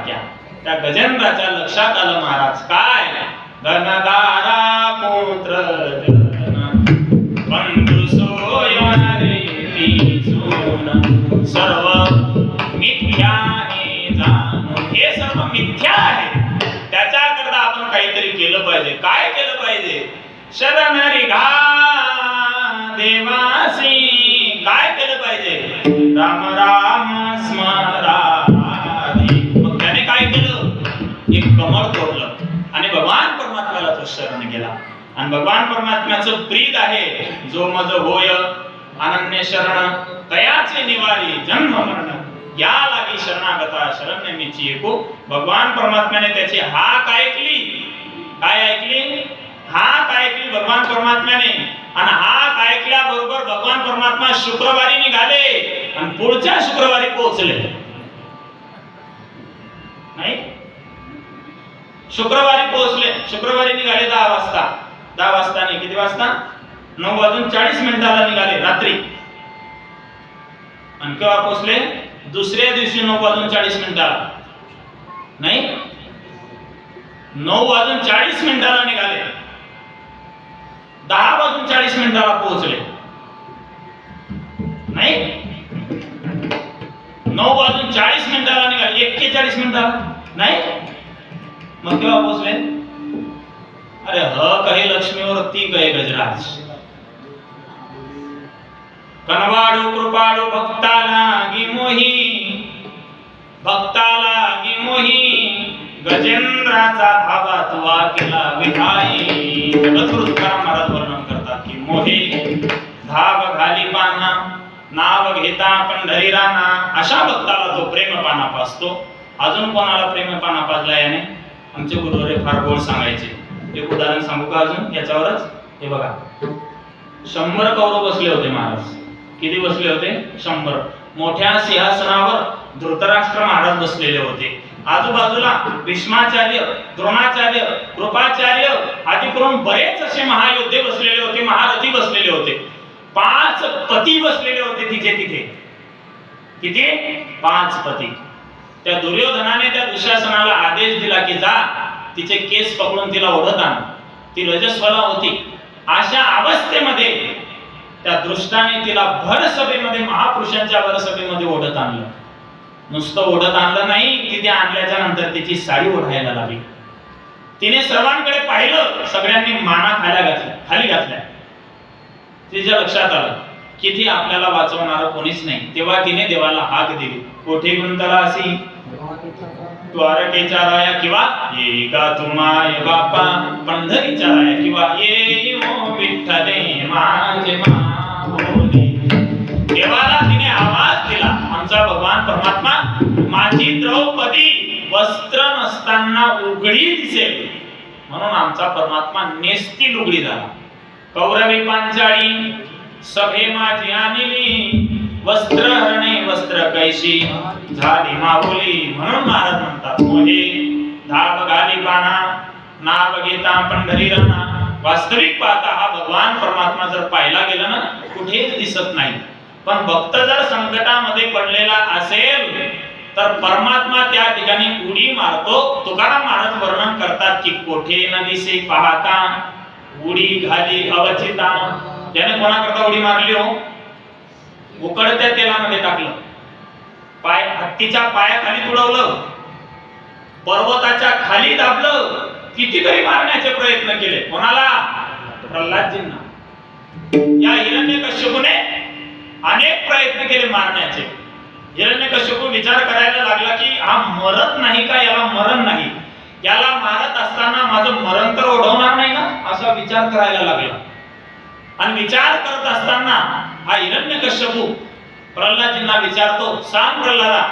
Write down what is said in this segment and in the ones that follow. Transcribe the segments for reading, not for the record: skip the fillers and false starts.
सारख्या त्या गजेंद्राच्या लक्षात आलं महाराज काय घनदारा पुत्र बंधू सोयरे सर्व मिथ्या हे जाणून हे सर्व मिथ्या आहे त्याच्याकरता आपण काहीतरी केलं पाहिजे. काय केलं पाहिजे? शरण रिघा देवासी. काय केलं पाहिजे? राम राम स्मराधी. मग त्याने काय केलं? एक कमळ तोडलं आणि भगवान परमात्म्याला तो शरण गेला. आणि भगवान परमात्म्याचं प्रीत आहे जो मज होय अनन्य शरण तयाचे निवारी जन्म मरण या लागी शरणागता शरण्यमीची एको. भगवान परमात्म्याने त्याची हाक ऐकली. काय ऐकली? हाक ऐकली भगवान परमात्म्याने. आणि हाक ऐकल्याबरोबर भगवान परमात्मा शुक्रवारी निघाले आणि पुढच्या शुक्रवारी पोहोचले. नाही, शुक्रवारी पोहोचले. शुक्रवारी निघाले 10 वाजता. 10 वाजता नाही, किती वाजता? 9:40 निघाले रात्री. आणि केव्हा पोहोचले? दुसऱ्या दिवशी 9:40 नाही, 9:40 निघाले, 10:40 पोहोचले. नाही, 9:40 निघाले, 41 नाही, मग केव्हा पोहोचले? अरे काही लक्ष्मीवर ती गए गजराज. कनवाडू कृपाळू भक्ताला गिमोही, भक्ताला गिमोही गजेंद्राचा धावा तुवा केला विठाई. जगद्गुरु तुकाराम महाराज वर्णन करतात की मोहे धाव घाली पाना नाव घेता पंढरी राना. अशा भक्ताला तो प्रेम पाना पाजतो. अजून कोणाला प्रेम पाना पाजला याने? आमचे गुरुवरे फार गोड सांगायचे. एक उदाहरण सांगू का अजून याच्यावरच? हे बघा, 100 कौरव बसले होते महाराज. किती बसले होते? 100. मोठ्या सिंहासनावर धृतराष्ट्र महाराज बसलेले होते. आजूबाजूला भीष्माचार्य, द्रोणाचार्य, कृपाचार्य आदी करून बरेच असे महायोद्धे बसलेले होते, महारथी बसलेले होते. 5 पती बसलेले होते तिथे. किती? 5 पती. त्या दुर्योधनाने त्या दुःशासनाला आदेश दिला की जा तिचे केस पकडून तिला ओढत आण. ती रजस्वला होती. अशा अवस्थेमध्ये त्या दृष्टाने तिला भर सभेमध्ये, महापुरुषांच्या भर सभेमध्ये ओढत आणलं. नुसतं ओढत आणलं नाही, तिथे आणल्याच्या नंतर तिची साडी ओढायला लागली. तिने सर्वांकडे पाहिलं, सगळ्यांनी माना खाली घातल्या. तिच्या लक्षात आलं की ती आपल्याला वाचवणार कोणीच नाही. तेव्हा तिने देवाला हाक दिली. कोठे गुंतला असी द्वारकेच्या राया किंवा येई का तुम्हाय बापा पंढरीच्या राया किंवा येई ओ विठ्ठले माझे माऊली. देवाला तिने आवाज दिला. आमचा भगवान परमात्मा माझी द्रौपदी वस्त्र नसताना उघडी दिसेल म्हणून आमचा परमात्मा नेसती लुगडी झाला. कौरवी पांचाळी सभे माझी आणली वस्त्र हरणे वस्त्र कैशी झाली माऊली. म्हणून महाराज म्हणतात मोहे धाव घाली पाना नाव घेता पंढरी राना. वास्तविक पाहता हा भगवान परमात्मा जर पाहिला गेला ना कुठेच दिसत नाही. पण भक्त जर संकटामध्ये पडलेला असेल तर परमात्मा त्या ठिकाणी उडी मारतो. तुकाराम महाराज वर्णन करतात की कोठे न दिसे पाहता उडी घाली अवचिता. त्याने कोणाकरता उडी मारली हो? उकळत्या तेलामध्ये टाकलं, हत्तीच्या पायाखाली तुडवलं, पर्वताच्या खाली दाबलं. कितीतरी मारण्याचे प्रयत्न केले. कोणाला? प्रल्हादजींना. या हिरण्यकश्यपूने अनेक प्रयत्न केले मारण्याचे. हिरण्यकश्यपू विचार करायला लागला की हा मरत नाही का, याला मरण नाही, याला मारत असताना माझं मरण तर ओढवणार नाही ना, असा विचार करायला लागला. आणि विचार करत असताना हा हिरण्यकश्यपू प्रल्हादजींना विचारतो, सांग प्रल्हादा,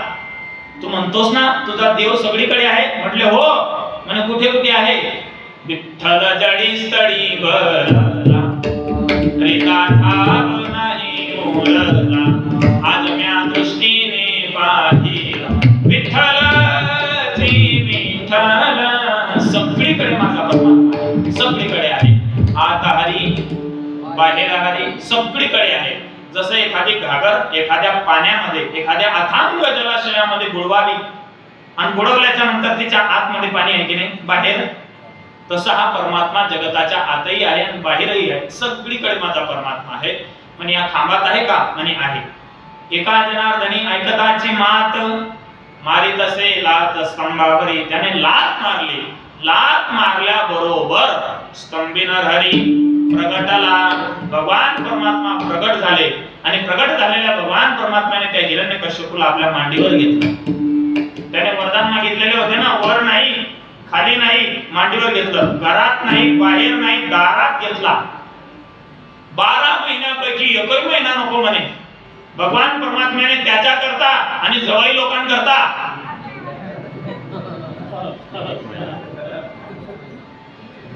तू म्हणतोस ना तुझा देव सगळीकडे आहे? म्हटले हो. म्हणे कुठे कुठे आहे? विठ्ठल जडी स्थळी भरला रिका ठाव नाही मोरला आज म्या दृष्टीने पाहिला विठ्ठलची विठ्ठल. सगळीकडे माझा परमात्मा सगळीकडे आहे. आत हरी बाहेर हरी सगळीकडे आहे. जसं एखादी घागर एखाद्या पाण्यामध्ये एखाद्या अथांग जलाशयामध्ये बुडवावी आणि बुडवल्याच्या नंतर तिच्या आतमध्ये पाणी आहे की नाही, बाहेर. तसा हा परमात्मा जगताच्या आतही आहे आणि बाहेरही आहे. सगळीकडे माझा परमात्मा आहे. म्हणे या खांबात आहे का, म्हणे आहे. एका जनार्दनी ऐकताची मात, मारी तसे लात स्तंभावरी. त्याने लात मारली. लात मारल्या बरोबर स्तंभीनर हरी प्रगटाला. भगवान परमात्मा प्रगट झाले आणि प्रगट झालेल्या भगवान परमात्म्याने त्या हिरण्यकश्यपूला आपल्या मांडीवर घेतलं. त्याने वरदान मागितलेले होते ना, वर नाही, खाली नाही, मांडीवर घेतलं. घरात नाही, बाहेर नाही, दारात घेतला. 12 महिन्यापैकी एकही महिना नको म्हणे. भगवान परमात्म्याने त्याच्या करता आणि जवाई लोकांकरता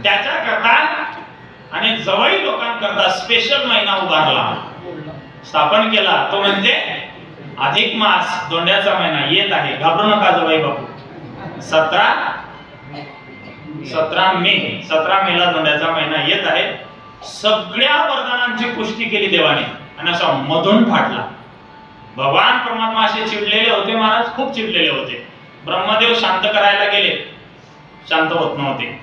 त्याच्या करता आणि जवाई लोकांकरता स्पेशल महिना उभारला, स्थापन केला. तो म्हणजे अधिक मास, दोंड्याचा महिना येत आहे. घाबरू नका जवाई बापू. 17 मेला दोंड्याचा महिना येत आहे. सगळ्या वरदानांची पुष्टी केली देवाने आणि असा मधून फाटला. भगवान परमात्मा असे चिडलेले होते महाराज, खूप चिडलेले होते. ब्रह्मदेव शांत करायला गेले, शांत होत नव्हते.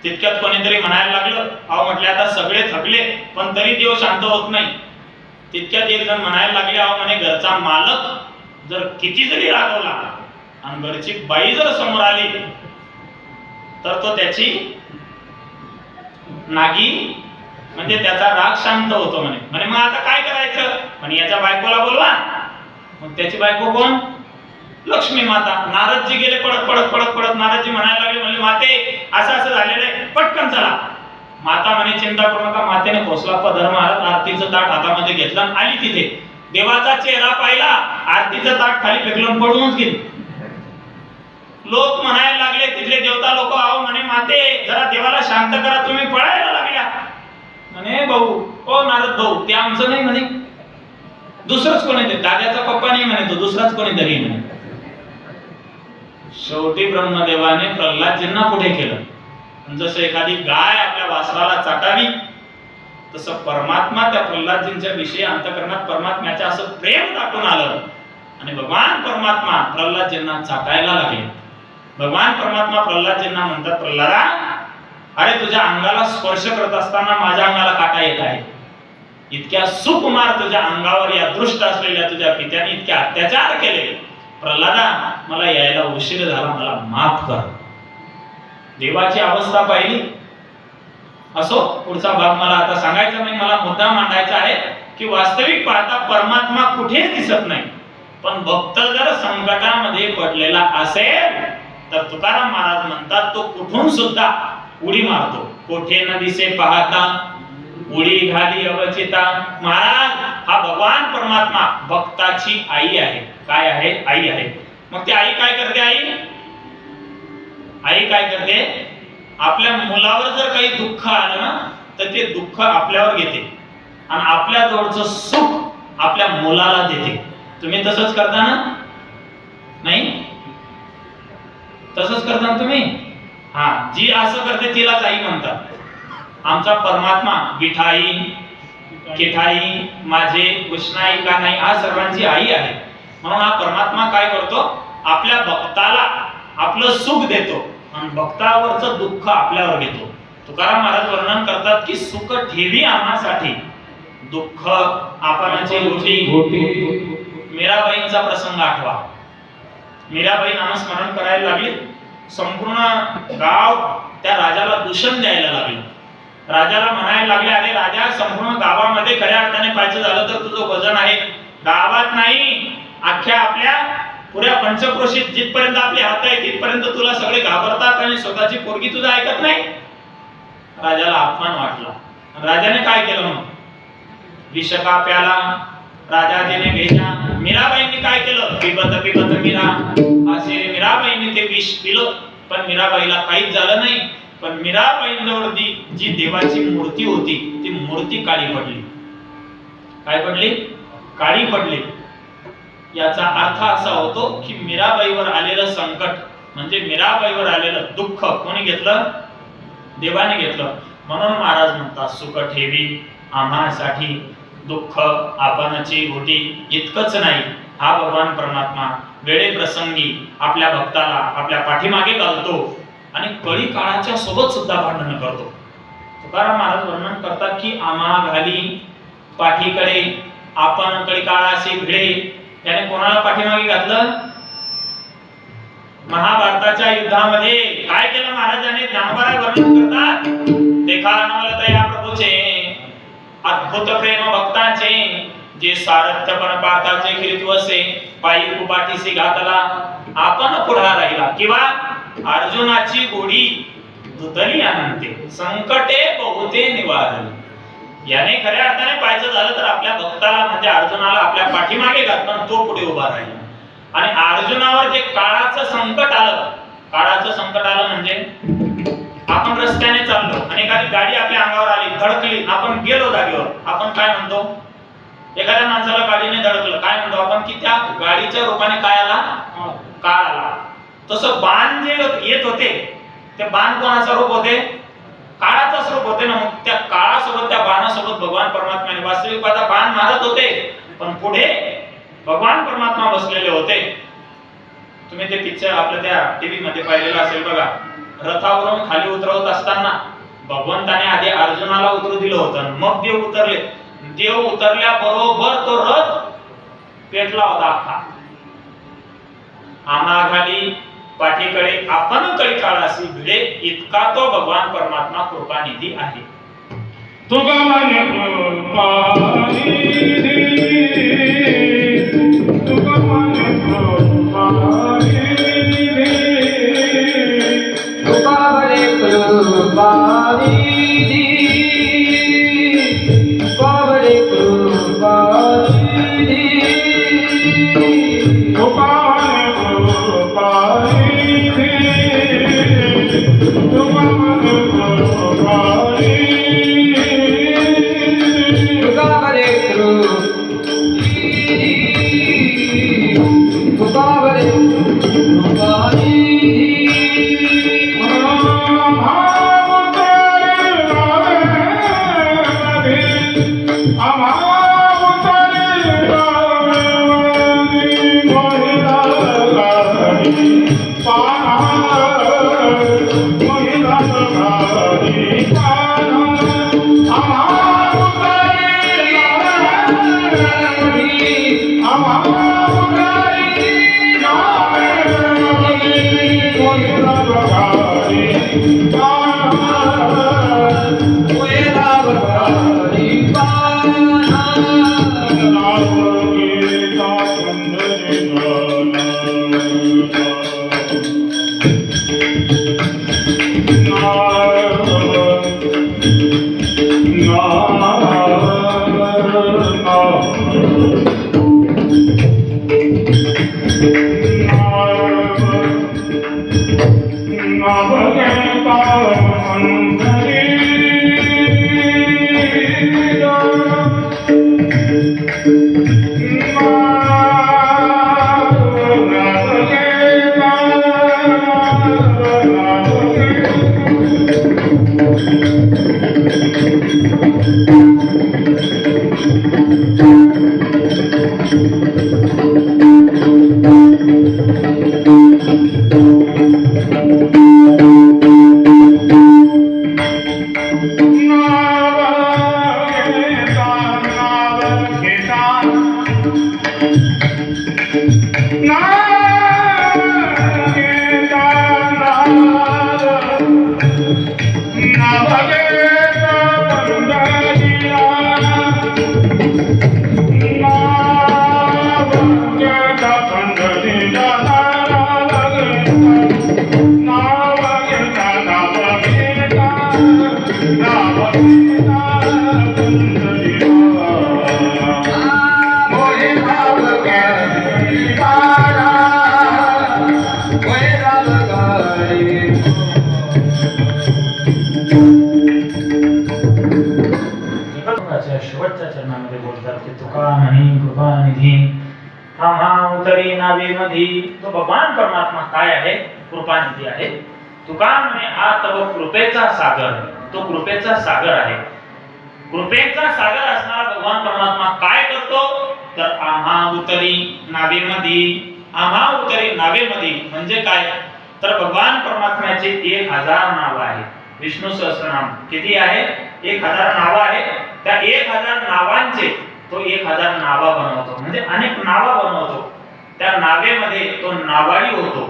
तितक्यात कोणीतरी म्हणायला लागलं, अहो म्हटले आता सगळे थकले पण तरी देव शांत होत नाही. तितक्यात एक जण म्हणायला लागले, अहो म्हणे घरचा मालक जर किती जरी रागवला आणि घरची बाई जर समोर आली तर तो त्याची नागी म्हणजे त्याचा राग शांत होतो म्हणे. म्हणे मग आता काय करायचं, म्हणे याच्या बायकोला बोलवा. मग त्याची बायको कोण, लक्ष्मी माता. नारदजी गेले पडत पडत पडत पडत. नारदजी म्हणायला लागले, म्हणले माते असं असं झालेलं आहे, पटकन चला. माता म्हणे चिंता करू नका. मातेने खोसला पदर मारत आरतीचं ताट हातामध्ये घेतलं आणि आली तिथे. देवाचा चेहरा पाहिला, आरतीचं ताट खाली फेकलं, पडूनच गेली. लोक म्हणायला लागले, तिथले देवता लोक, अहो म्हणे माते जरा देवाला शांत करा, तुम्ही पळायला लागल्या. म्हणे भाऊ, ओ नारद भाऊ, ते आमचं नाही म्हणे, दुसरंच कोणी, दादाचा पप्पा नाही म्हणे, तो दुसराच कोणीतरी म्हणे. शेवटी ब्रह्मदेवाने प्रल्हादजींना पुढे केलं. जसं एखादी गाय आपल्या वासराला चाटावी तसं परमात्मा त्या प्रल्हादजींच्या विषयी अंतःकरणात परमात्म्याच्या असं प्रेम दाटून आलं आणि भगवान परमात्मा प्रल्हादजींना चाटायला लागले. भगवान परमात्मा प्रल्हादजींना म्हणतात, प्रल्हादा अरे तुझ्या अंगाला स्पर्श करत असताना माझ्या अंगाला काटा येत आहे. इतक्या सुकुमार तुझ्या अंगावर या दृष्ट असलेल्या तुझ्या पित्याने इतके अत्याचार केले. प्रल्हादा मला यायला उशीर झाला, मला माफ कर. देवाची अवस्था पाहिली. असो, पुढचा भाग मला आता सांगायचा नाही. मला मुद्दा मांडायचा आहे की वास्तविक पाहता परमात्मा कुठेच दिसत नाही, पण भक्त जर संकटामध्ये पडलेला असेल तर तुकाराम महाराज म्हणतात, तो कुठून सुद्धा उडी मारतो. कोठे न दिसे पाहता उडी घाली अवचिता. महाराज हा भगवान परमात्मा भक्ताची आई आहे. काय आहे, आई आहे. मग ती आई काय करते, आई काय करते, आपल्या मुलावर जर काही दुःख आलं ना तर ते दुःख आपल्यावर घेते आणि आपल्या जवळचं सुख आपल्या मुलाला देते. तुम्ही तसंच करता ना, नाही तसंच करता तुम्ही. हा, जी असं करते तिलाच आई म्हणतात. आमचा परमात्मा विठाई किठाई माझे उष्णाई का नाही, हा सर्वांची आई आहे. म्हणून हा परमात्मा काय करतो, आपल्या भक्ताला आपलं सुख देतो आणि भक्तावरचं दुःख आपल्यावर घेतो. तुकाराम महाराज वर्णन करतात की सुख ठेवी आम्हासाठी, दुःख आपणाची गोटी. मीराबाईंचा प्रसंग आठवा. मीराबाई नामस्मरण करायला लागली. संपूर्ण गाव त्या राजाला दूषण द्यायला लागले. राजाला म्हणायला लागले, अरे राजा, संपूर्ण गावामध्ये खऱ्या अर्थाने पाहायचं झालं तर तुझं वजन आहे, गावात नाही अख्ख्या आपल्या पुऱ्या पंचक्रोशीत जिथपर्यंत आपले हात आहे तिथपर्यंत तुला सगळे घाबरतात आणि स्वतःची पोरगी तुझं ऐकत नाही. राजाला अपमान वाटला. राजाने काय केलं, मग विषका प्याला. राजाजीने भेजा. मीराबाईंनी काय केलं, पिबत पिबत मीरा, असे मीराबाईंनी ते विष पिलं. पण मीराबाईला काहीच झालं नाही. पण मीराबाईंजवळ जी देवाची मूर्ती होती ती मूर्ती काळी पडली. काय पडली, काळी पडली. याचा अर्थ असा होतो की मीराबाईवर आलेलं संकट म्हणजे मीराबाईवर आलेलं दुःख कोणी घेतलं, देवाने घेतलं. म्हणून महाराज म्हणतात, सुख ठेवी आम्हासाठी, दुःख आपणची घोटी. इतकंच नाही हा भगवान परमात्मा वेळे प्रसंगी आपल्या भक्ताला आपल्या पाठीमागे घालतो आणि कळी काळाच्या सोबत सुद्धा भांडण करतो. तुकाराम महाराज वर्णन करतात की आम्हा घाली पाठीकडे आपण कळी काळाशी भिडे. याने कोणाला पाठीमागे घातलं? महाभारताच्या युद्धामध्ये काय केलं महाराजांनी? ज्ञानोबा वर्णन करतात, देखा नवलतया प्रभूचे अद्भुत प्रेम भक्ताचे, जे सारथ्यपण पार्थाचे कीर्तवसे, पायी कुपाठीसी घातला आपण पुढा राहिला. किंवा अर्जुनाची गोडी दुतली अनंते, संकटे बहुते निवारली. याने खऱ्या अर्थाने पाहायचं झालं तर आपल्या भक्ताला म्हणजे अर्जुनाला आपल्या पाठीमागे घातलं, तो पुढे उभा राहिला. आणि अर्जुनावर जे काळाचं संकट आलं म्हणजे आपण रस्त्याने चाललो आणि एखादी गाडी आपल्या अंगावर आली, धडकली, आपण गेलो जागेवर, आपण काय म्हणतो? एखाद्या माणसाला गाडीने धडकलं, काय म्हणतो आपण? की त्या गाडीच्या रूपाने काय आला? काळ आला. तसं बाण जे येत होते ते बाण कोणाचं रूप होते? काळाचं स्वरूप होते ना. मग त्या काळासोबत त्या बाणासोबत भगवान परमात्म्याने वास्तविक पाहता बाण मारत होते, पण पुढे भगवान परमात्मा बसलेले होते. तुम्ही ते पिक्चर आपल्या त्या टीव्ही मध्ये पाहिलेलं असेल बघा. रथावरून खाली उतरवत असताना भगवंताने आधी अर्जुनाला उतरू दिलं होतं, मग देव उतरले. देव उतरल्या बरोबर तो रथ पेटला होता अख्खा. आम्हा घाली पाठीकडे आपण कळी काळासी भिडे, इतका तो भगवान परमात्मा कृपानिधी आहे. तुका माने कृपानिधी, तुका माने कृपानिधी, तुका माने कृपानिधी, तुका माने कृपानिधी, तुका माने कृपानिधी, तुका माने कृपानिधी. शेवटच्या चरणामध्ये बोलतात की तुका म्हणी कृपानिधी आम्हा उतरी नावेमधी. तो भगवान परमात्मा काय आहे? कृपानिधी आहे. तुका म्हणे हा तव कृपेचा सागर, तो कृपेचा सागर आहे. कृपेचा सागर असणारा भगवान परमात्मा काय करतो तर आम्हा उतरी नावेमध्ये, आम्हा उतरी नावेमध्ये म्हणजे काय, तर भगवान परमात्म्याचे 1000 नाव आहे. विष्णू सहस्रनाम किती आहे, 1000 नाव आहे. त्या 1000 नावांचे तो 1000 नावा बनवतो, म्हणजे अनेक नावा बनवतो. त्या नावेमध्ये तो नावाडी होतो.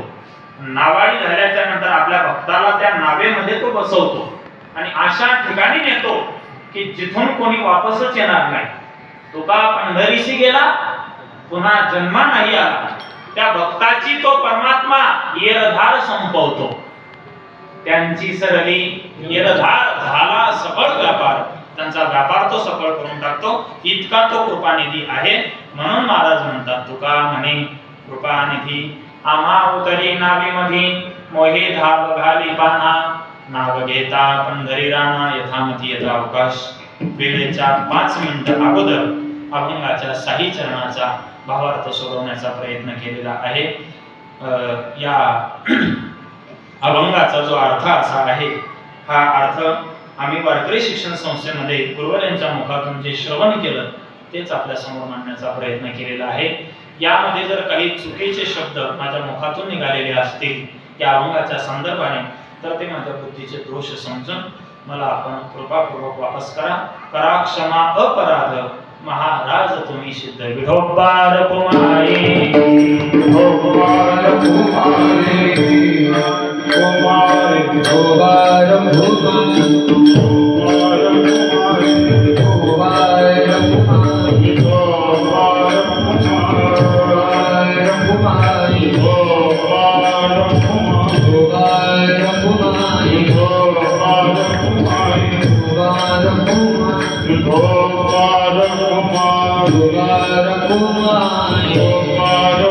नावाडी झाल्याच्या नंतर आपल्या भक्ताला त्या नावेमध्ये तो बसवतो आणि अशा ठिकाणी नेतो की जिथून कोणी वापसच येणार नाही. तुका पंढरीशी गेला पुन्हा जन्मा नाही आला. त्या भक्ताची तो परमात्मा येरधार संपवतो. त्यांची सरली येरधार झाला सफळ व्यापार, त्यांचा व्यापार तो सफळ करून टाकतो. इतका तो कृपानिधी आहे. म्हणून महाराज म्हणतात, तुका म्हणे कृपानिधी आम्हा उतरी नावेमध्ये, मोहे धाव घाली पाना, नाव घेता पंढरी राणा, यथामती यथा अवकाश. वेळेच्या 5 मिनिटं अगोदर अभंगाच्या 6 चरणाचा भावार्थ सोडवण्याचा प्रयत्न केलेला आहे. या अभंगाचा जो अर्थ असा आहे, हा अर्थ आम्ही वारकरी शिक्षण संस्थेमध्ये गुरुवर्यांच्या मुखातून जे श्रवण केलं तेच आपल्या समोर मांडण्याचा प्रयत्न केलेला आहे. यामध्ये जर काही चुकीचे शब्द माझ्या मुखातून निघालेले असतील त्या अभंगाच्या संदर्भाने, तर ते माझ्या बुद्धीचे दोष समजून मला आपण कृपापूर्वक वापस करा. करा क्षमा अपराध महाराज तुम्ही सिद्ध. विठोबार कुमारी गोपाल कुमारी कुमारी गोपाल कुमारी गोपाल कुमारी गोपाल कुमारी गोपाल कुमारी गोपाल कुमारी गोपाल कुमारी गोपाल कुमारी गोपाल कुमारी गोपाल कुमारी गोपाल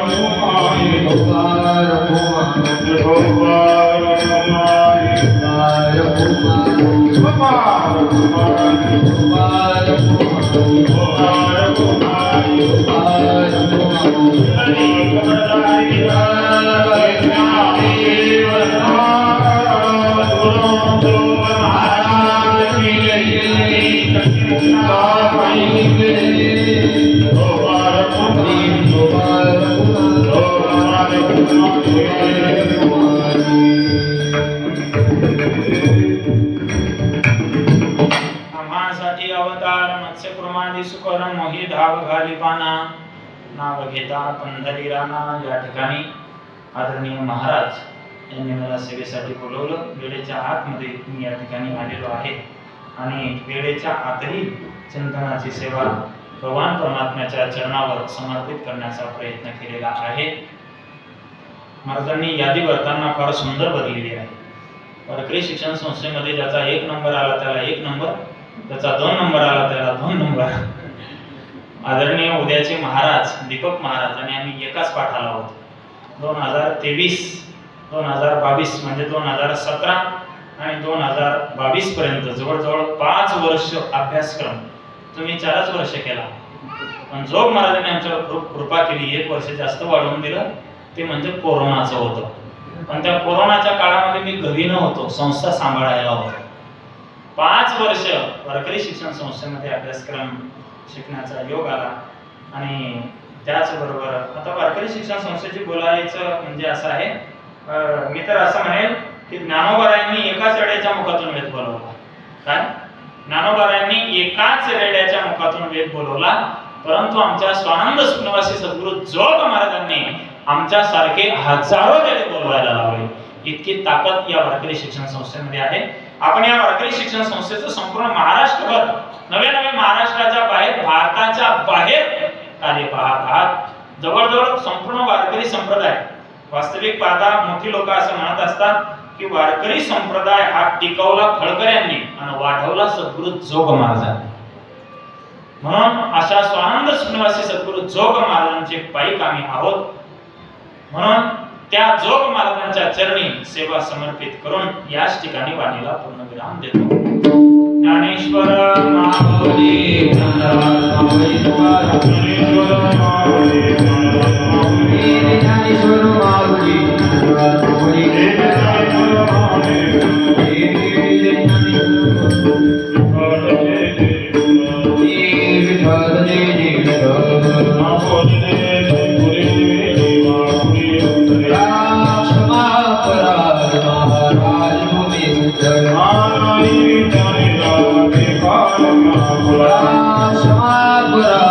कुमारी गोपाल कुमारी गोपाल कुमारी गोपाल कुमारी गोपाल कुमारी गोपाल कुमारी गोपाल कुमारी गोपाल कुमारी हरि कमलाई आम्हासाठी अवतार मत्स्य कुर्मादी सुकर मोही धाव घाली पाना, नाव घेता पंढरी राणा. या ठिकाणी आदरणीय महाराज यांनी मला सेवेसाठी बोलवलं. वेळेच्या आतमध्ये मी या ठिकाणी आलेलो आहे आणि वेळेच्या आतही चिंतनाची सेवा भगवान परमात्म्याच्या चरणावर समर्पित करण्याचा प्रयत्न केलेला आहे. महाराजांनी यादी भरताना फार सुंदर बदललेली आहे. वारकरी शिक्षण संस्थेमध्ये ज्याचा 1 नंबर आला त्याला 1 नंबर, त्याचा 2 नंबर आला त्याला 2 नंबर. आदरणीय उद्याचे महाराज दीपक महाराज आणि आम्ही एकाच पाठाला होतो. 2023 2022 म्हणजे 2017 आणि 2022 पर्यंत जवळजवळ 5 वर्ष अभ्यासक्रम तुम्ही 4च वर्ष केला. पण जोग महाराजांनी आमच्यावर खूप कृपा केली, 1 वर्ष जास्त वाढवून दिलं. ते म्हणजे कोरोनाचं होतं. पण त्या कोरोनाच्या काळामध्ये मी घरी नव्हतो, संस्था सांभाळायला होतो. 5 वर्ष वारकरी शिक्षण संस्थेमध्ये अभ्यासक्रम शिकण्याचा योग आला. आणि त्याचबरोबर आता वारकरी शिक्षण संस्थेची बोलायचं म्हणजे असं आहे, मी तर असं म्हणेल की ज्ञानोबारायांनी एकाच रेड्याच्या मुखातून वेद बोलवला. काय ज्ञानोबारायांनी एकाच रेड्याच्या मुखातून वेद बोलवला, परंतु आमच्या स्वानंद सुखनिवासी सद्गुरू जोग महाराजांनी आमच्या सारखे हजारो रेडे बोलवायला लावले. इतकी ताकद या वारकरी शिक्षण संस्थेमध्ये आहे. आपण या वारकरी शिक्षण संस्थेचं संपूर्ण महाराष्ट्रभर नवे महाराष्ट्राच्या बाहेर, भारताच्या बाहेर कार्य पाहत आहात. जवळजवळ संपूर्ण वारकरी संप्रदाय, वास्तविक पाहता मोठी लोक असं म्हणत असतात की वारकरी संप्रदाय हा टिकवला खळकर यांनी आणि वाढवला सद्गुरू जोग महाराजांनी. म्हणून अशा स्वानंद सुखनिवासी सद्गुरू जोग महाराजांचे पायी आम्ही आहोत. म्हणून त्या जोग महाराजांच्या चरणी सेवा समर्पित करून याच ठिकाणी वाणीला पूर्णविराम देतो. ज्ञानेश्वर माऊली ज्ञानेश्वर माऊली माऊली क्षमा करा